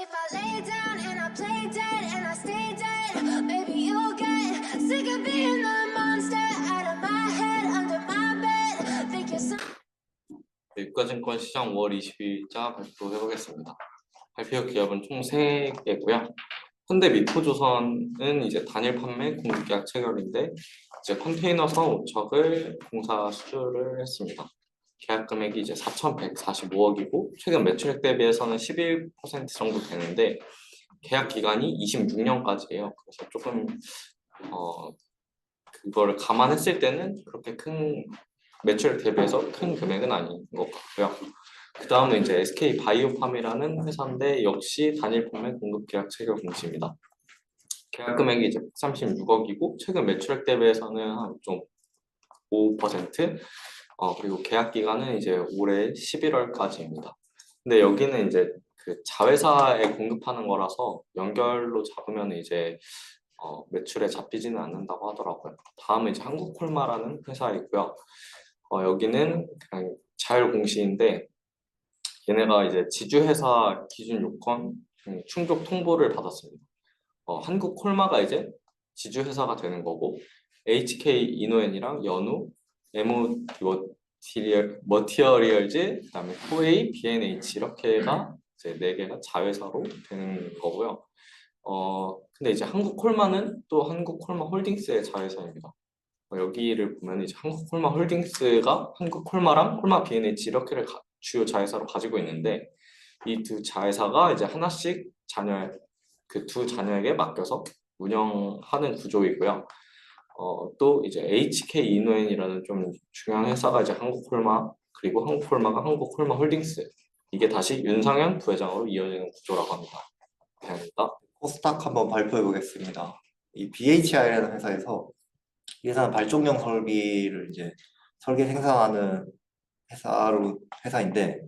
if I lay down and I play dead and I stay dead, maybe you'll get sick of being the monster out of my head, under my bed. Think you're some. 유가증권 시장 5월 22일자 발표해보겠습니다. 발표 기업은 총 3개고요. 현대미포조선은 이제 단일 판매 공급계약 체결인데 이제 컨테이너 선 5척을 공사 수주를 했습니다. 계약 금액이 이제 4,145억이고 최근 매출액 대비해서는 11% 정도 되는데 계약 기간이 26년까지예요. 그래서 조금 그거를 감안했을 때는 그렇게 큰 매출액 대비해서 큰 금액은 아닌 것 같고요. 그 다음은 이제 SK 바이오팜이라는 회사인데 역시 단일 판매 공급 계약 체결 공시입니다. 계약 금액이 이제 136억이고 최근 매출액 대비해서는 한 좀 5%, 그리고 계약 기간은 이제 올해 11월까지입니다. 근데 여기는 이제 그 자회사에 공급하는 거라서 연결로 잡으면 이제 매출에 잡히지는 않는다고 하더라고요. 다음은 이제 한국콜마라는 회사이고요. 여기는 그냥 자율공시인데 얘네가 이제 지주회사 기준 요건 충족 통보를 받았습니다. 한국콜마가 이제 지주회사가 되는 거고 HK 이노엔이랑 연우, 에모 머티어리얼즈, 그다음에 코웨이, B&H 이렇게가 이제 4개가 자회사로 되는 거고요. 근데 이제 한국콜마는 또 한국콜마 홀딩스의 자회사입니다. 여기를 보면 이제 한국콜마 홀딩스가 한국콜마랑 콜마 B&H 이렇게를 주요 자회사로 가지고 있는데 이 두 자회사가 이제 하나씩 그 두 자녀에게 맡겨서 운영하는 구조이고요. 또 이제 HK 이노엔이라는 좀 중요한 회사가 이제 한국콜마 그리고 한국콜마가 한국콜마 홀딩스 이게 다시 윤상현 부회장으로 이어지는 구조라고 합니다. 감사합니다. 코스닥 한번 발표해 보겠습니다. 이 BHI라는 회사에서 이 회사는 발전용 설비를 이제 설계 생산하는 회사인데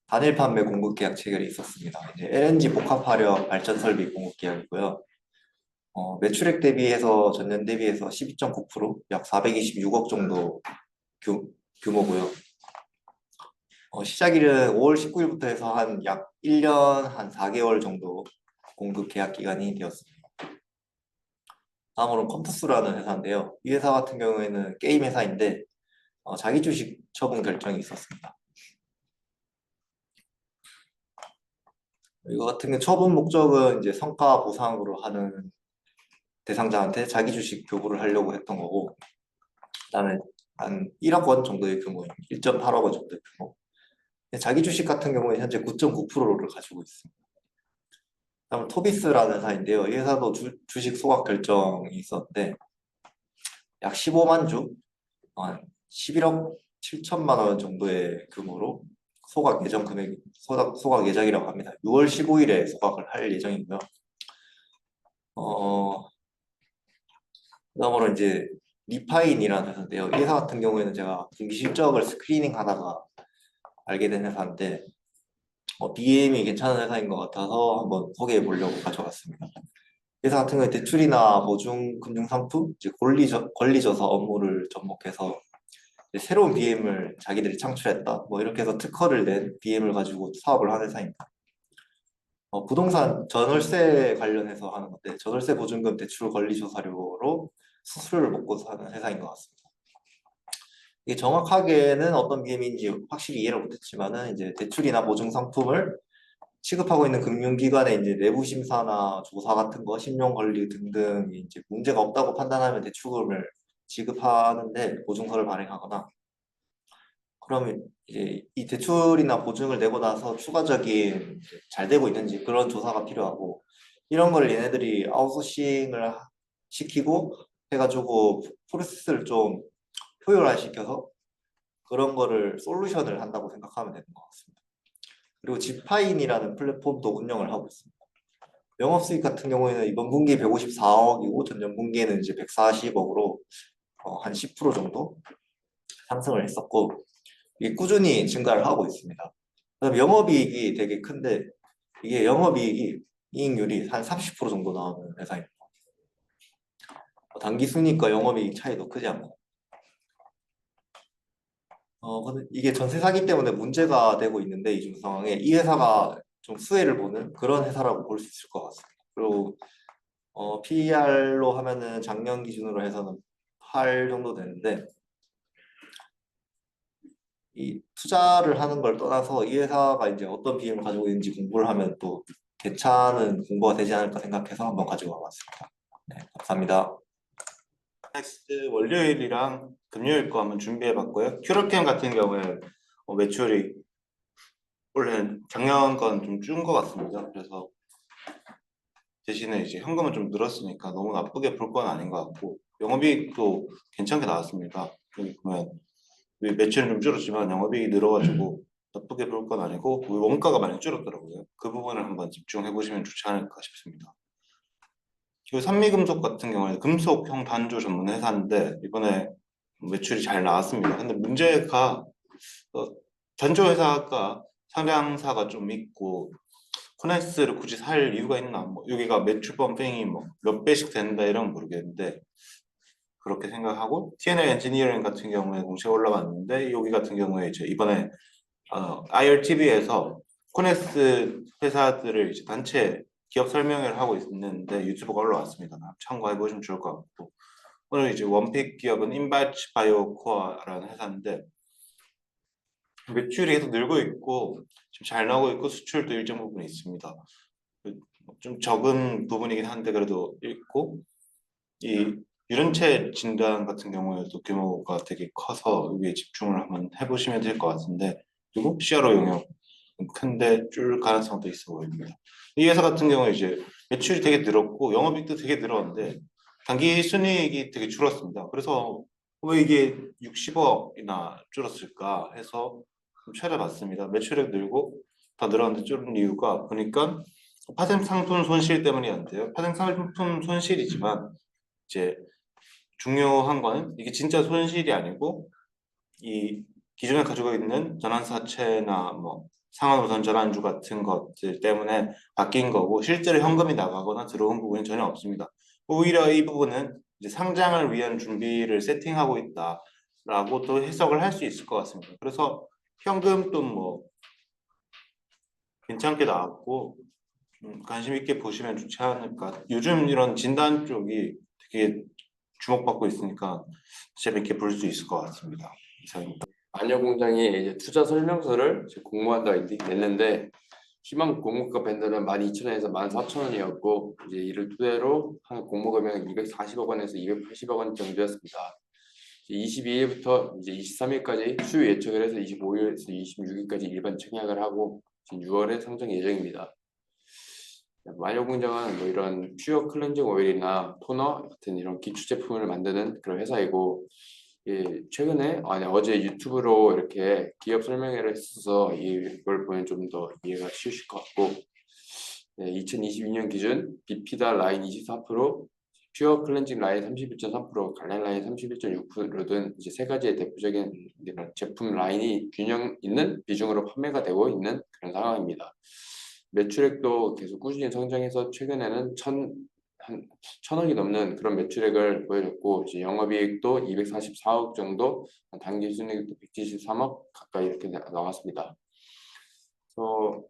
단일 판매 공급 계약 체결이 있었습니다. 이제 LNG 복합화력 발전 설비 공급 계약이고요. 매출액 대비해서 전년 대비해서 12.9%, 약 426억 정도 규모고요. 시작일은 5월 19일부터 해서 한 약 1년 한 4개월 정도 공급 계약 기간이 되었습니다. 다음으로 컴투스라는 회사인데요. 이 회사 같은 경우에는 게임 회사인데 자기 주식 처분 결정이 있었습니다. 이거 같은 경우 처분 목적은 이제 성과 보상으로 하는 대상자한테 자기 주식 교부를 하려고 했던 거고, 그다음에 한 1억 원 정도의 규모인 1.8억 원 정도의 규모. 자기 주식 같은 경우에 현재 9.9%를 가지고 있습니다. 다음 토비스라는 회사인데요. 이 회사도 주식 소각 결정이 있었는데 약 15만 주, 한 11억 7천만 원 정도의 규모로 소각 예정이라고 합니다. 6월 15일에 소각을 할 예정이고요. 그다음으로 이제 리파인이라는 회사인데요. 이 회사 같은 경우에는 제가 분기 실적을 스크리닝 하다가 알게 된 회사인데 BM이 괜찮은 회사인 것 같아서 한번 소개해 보려고 가져왔습니다. 회사 같은 경우에 대출이나 보증 금융 상품, 권리저서 업무를 접목해서 새로운 BM을 자기들이 창출했다. 뭐 이렇게 해서 특허를 낸 BM을 가지고 사업을 하는 회사입니다. 부동산 전월세 관련해서 하는 건데 전월세 보증금 대출 권리조사료로 수수료를 먹고 사는 회사인 것 같습니다. 이게 정확하게는 어떤 BM인지 확실히 이해를 못했지만은 이제 대출이나 보증 상품을 취급하고 있는 금융기관의 이제 내부 심사나 조사 같은 거, 신용 관리 등등이 이제 문제가 없다고 판단하면 대출금을 지급하는데 보증서를 발행하거나, 그러면 이제 이 대출이나 보증을 내고 나서 추가적인 잘 되고 있는지 그런 조사가 필요하고, 이런 걸 얘네들이 아웃소싱을 시키고 해가지고 프로세스를 좀 효율화시켜서 그런 거를 솔루션을 한다고 생각하면 되는 것 같습니다. 그리고 지파인이라는 플랫폼도 운영을 하고 있습니다. 영업수익 같은 경우에는 이번 분기에 154억이고 전년 분기에는 이제 140억으로 한 10% 정도 상승을 했었고, 이게 꾸준히 증가를 하고 있습니다. 그다음 영업이익이 되게 큰데 이게 이익률이 한 30% 정도 나오는 회사입니다. 단기 순이익과 영업이익 차이도 크지 않고, 근데 이게 전세 사기 때문에 문제가 되고 있는데 이 상황에 이 회사가 좀 수혜를 보는 그런 회사라고 볼 수 있을 것 같습니다. 그리고 PER로 하면은 작년 기준으로 해서는 8 정도 되는데 이 투자를 하는 걸 떠나서 이 회사가 이제 어떤 비중을 가지고 있는지 공부를 하면 또 괜찮은 공부가 되지 않을까 생각해서 한번 가지고 와봤습니다. 네, 감사합니다. 넥스트 월요일이랑 금요일 거 한번 준비해봤고요. 큐러캠 같은 경우에는 매출이 올해는 작년 건 좀 준 것 같습니다. 그래서 대신에 이제 현금은 좀 늘었으니까 너무 나쁘게 볼 건 아닌 것 같고 영업이익도 괜찮게 나왔습니다. 여기 보면 매출은 좀 줄었지만 영업이익이 늘어가지고 나쁘게 볼 건 아니고 원가가 많이 줄었더라고요. 그 부분을 한번 집중해 보시면 좋지 않을까 싶습니다. 그리고 산미금속 같은 경우에는 금속형 단조 전문 회사인데 이번에 매출이 잘 나왔습니다. 근데 문제가 단조 회사가 상장사가 좀 있고 코넥스를 굳이 살 이유가 있나? 뭐 여기가 매출 펌핑이 뭐 몇 배씩 된다 이런 건 모르겠는데 그렇게 생각하고 TNL 엔지니어링 같은 경우에 공시가 올라갔는데 여기 같은 경우에 이제 이번에 IRTV에서 코넥스 회사들을 이제 단체 기업 설명회를 하고 있는데 유튜브가 올라왔습니다. 참고해 보시면 좋을 것 같고 오늘 이제 원픽 기업은 인바치 바이오코어라는 회사인데 매출이 계속 늘고 있고 지금 잘 나오고 있고 수출도 일정 부분 있습니다. 좀 적은 부분이긴 한데 그래도 있고 이 유전체 진단 같은 경우에도 규모가 되게 커서 여기에 집중을 한번 해보시면 될 것 같은데 그리고 CRO 영역 큰데 줄 가능성도 있어 보입니다. 이 회사 같은 경우에 이제 매출이 되게 늘었고 영업이익도 되게 늘었는데 단기 순이익이 되게 줄었습니다. 그래서 왜 이게 60억이나 줄었을까 해서 좀 찾아봤습니다. 매출액 늘고 다 늘었는데 줄은 이유가 보니까 파생 상품 손실 때문이었는데요. 파생 상품 손실이지만 이제 중요한 거는 이게 진짜 손실이 아니고 이 기존에 가지고 있는 전환사채나 뭐 상환우선 전환주 같은 것들 때문에 바뀐 거고 실제로 현금이 나가거나 들어온 부분이 전혀 없습니다. 오히려 이 부분은 이제 상장을 위한 준비를 세팅하고 있다라고 또 해석을 할 수 있을 것 같습니다. 그래서 현금도 뭐 괜찮게 나왔고 관심 있게 보시면 좋지 않을까. 요즘 이런 진단 쪽이 되게 주목받고 있으니까 재밌게 볼 수 있을 것 같습니다. 이상입니다. 마녀공장이 이제 투자 설명서를 공모한다고 냈는데 희망 공모가 밴드는 12,000원에서 14,000원이었고 이제 이를 토대로 한 공모 금액은 240억 원에서 280억 원 정도였습니다. 22일부터 이제 23일까지 수요 예측을 해서 25일에서 26일까지 일반 청약을 하고 지금 6월에 상장 예정입니다. 마녀공장은 뭐 이런 퓨어 클렌징 오일이나 토너 같은 이런 기초 제품을 만드는 그런 회사이고 최근에 어제 유튜브로 이렇게 기업 설명회를 했어서 이걸 보면 좀 더 이해가 쉬우실 것 같고 2022년 기준 비피다 라인 24%, 퓨어 클렌징 라인 31.3%, 갈렌 라인 31.6% 등 이제 세 가지의 대표적인 이런 제품 라인이 균형 있는 비중으로 판매가 되고 있는 그런 상황입니다. 매출액도 계속 꾸준히 성장해서 최근에는 한 1,000억이 넘는 그런 매출액을 보여줬고 이제 영업이익도 244억 정도, 단기 순이익도 173억 가까이 이렇게 나왔습니다. 그래서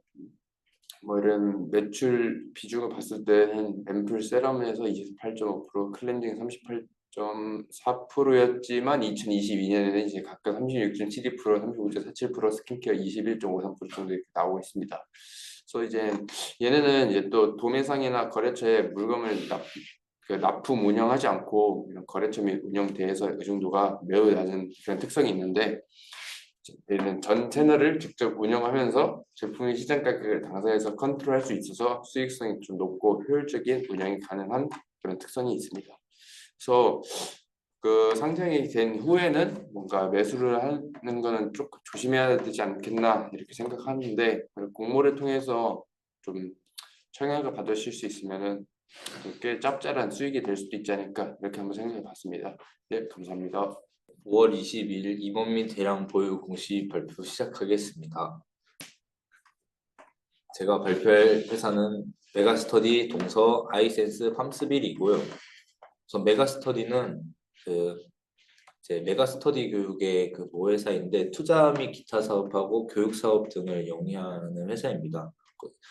뭐 이런 매출 비중을 봤을 때는 앰플 세럼에서 28.5%, 클렌징 38.4%였지만 2022년에는 이제 각각 36.72%, 35.47%, 스킨케어 21.53% 정도 이렇게 나오고 있습니다. 그래서 이제 얘네는 이제 또 도매상이나 거래처에 물건을 납품 운영하지 않고 이런 거래처 및 운영 대에서 의존도가 매우 낮은 그런 특성이 있는데 얘는 전 채널을 직접 운영하면서 제품의 시장 가격을 당사에서 컨트롤할 수 있어서 수익성이 좀 높고 효율적인 운영이 가능한 그런 특성이 있습니다. 그래서 그 상장이 된 후에는 뭔가 매수를 하는 거는 조금 조심해야 되지 않겠나 이렇게 생각하는데 공모를 통해서 좀 청약을 받으실 수 있으면은 꽤 짭짤한 수익이 될 수도 있지 않을까 이렇게 한번 생각해 봤습니다. 네, 감사합니다. 5월 22일 임원 및 대량 보유 공시 발표 시작하겠습니다. 제가 발표할 회사는 메가스터디 동서 아이센스 팜스빌이고요. 우선 메가스터디는 이제 메가스터디 교육의 모 회사인데 투자 및 기타 사업하고 교육 사업 등을 영위하는 회사입니다.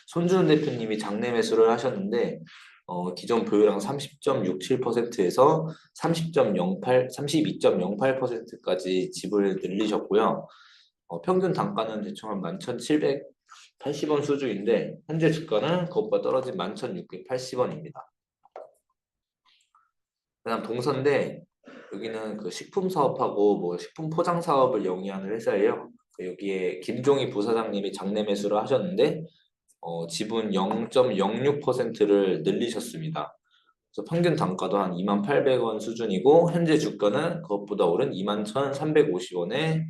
손준우 대표님이 장내 매수를 하셨는데 기존 보유량 30.67%에서 32.08%까지 지분을 늘리셨고요. 평균 단가는 대충 한 11,780원 수준인데 현재 주가는 그것보다 떨어진 11,680원입니다. 그다음 동선대 여기는 그 식품 사업하고 뭐 식품 포장 사업을 영위하는 회사예요. 여기에 김종희 부사장님이 장내 매수를 하셨는데 지분 0.06%를 늘리셨습니다. 그래서 평균 단가도 한 28,800원 수준이고 현재 주가는 그것보다 오른 21,350원에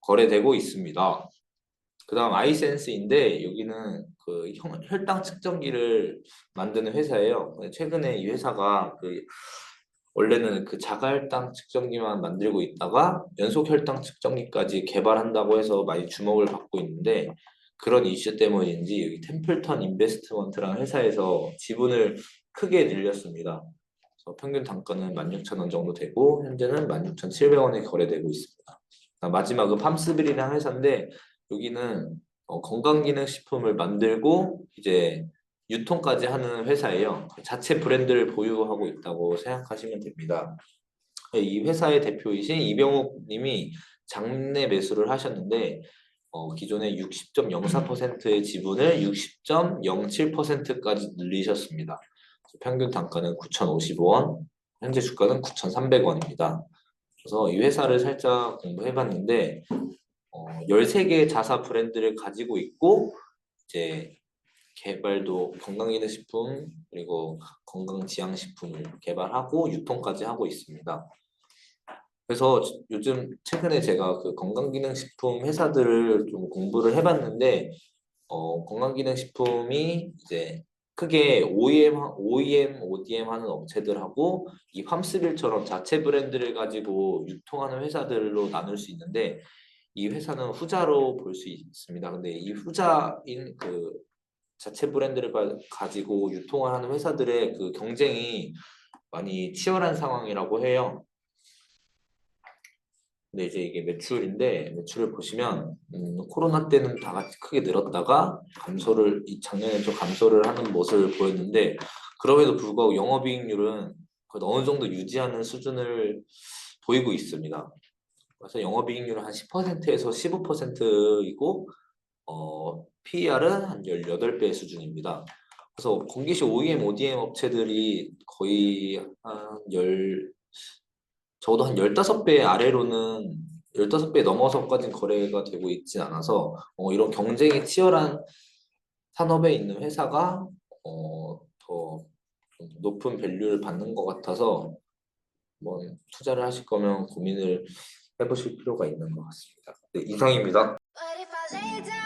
거래되고 있습니다. 그다음 아이센스인데 여기는 그 혈당 측정기를 만드는 회사예요. 최근에 이 회사가 원래는 그 자가혈당 측정기만 만들고 있다가 연속 혈당 측정기까지 개발한다고 해서 많이 주목을 받고 있는데 그런 이슈 때문인지 여기 템플턴 인베스트먼트라는 회사에서 지분을 크게 늘렸습니다. 그래서 평균 단가는 16,000원 정도 되고 현재는 16,700원에 거래되고 있습니다. 마지막은 팜스빌이라는 회사인데 여기는 건강기능식품을 만들고 이제 유통까지 하는 회사예요. 자체 브랜드를 보유하고 있다고 생각하시면 됩니다. 이 회사의 대표이신 이병욱 님이 장내 매수를 하셨는데 기존의 60.04%의 지분을 60.07%까지 늘리셨습니다. 평균 단가는 9,055원, 현재 주가는 9,300원입니다. 그래서 이 회사를 살짝 공부해봤는데 13개의 자사 브랜드를 가지고 있고 이제 개발도 건강기능식품 그리고 건강지향식품을 개발하고 유통까지 하고 있습니다. 그래서 요즘 최근에 제가 그 건강기능식품 회사들을 좀 공부를 해봤는데 건강기능식품이 이제 크게 OEM, ODM 하는 업체들하고 이 팜스빌처럼 자체 브랜드를 가지고 유통하는 회사들로 나눌 수 있는데 이 회사는 후자로 볼 수 있습니다. 근데 이 후자인 그 자체 브랜드를 가지고 유통을 하는 회사들의 그 경쟁이 많이 치열한 상황이라고 해요. 근데 이제 이게 매출인데 매출을 보시면 코로나 때는 다 같이 크게 늘었다가 이 작년에 좀 감소를 하는 모습을 보였는데 그럼에도 불구하고 영업이익률은 어느 정도 유지하는 수준을 보이고 있습니다. 그래서 영업이익률은 한 10%에서 15%이고 PER은 한 18배 수준입니다. 그래서 건기시 OEM, ODM 업체들이 거의 적어도 한 15배 아래로는 15배 넘어서까지는 거래가 되고 있지 않아서 이런 경쟁이 치열한 산업에 있는 회사가 더 높은 밸류를 받는 것 같아서 투자를 하실 거면 고민을 해보실 필요가 있는 것 같습니다. 네, 이상입니다. But if I lay down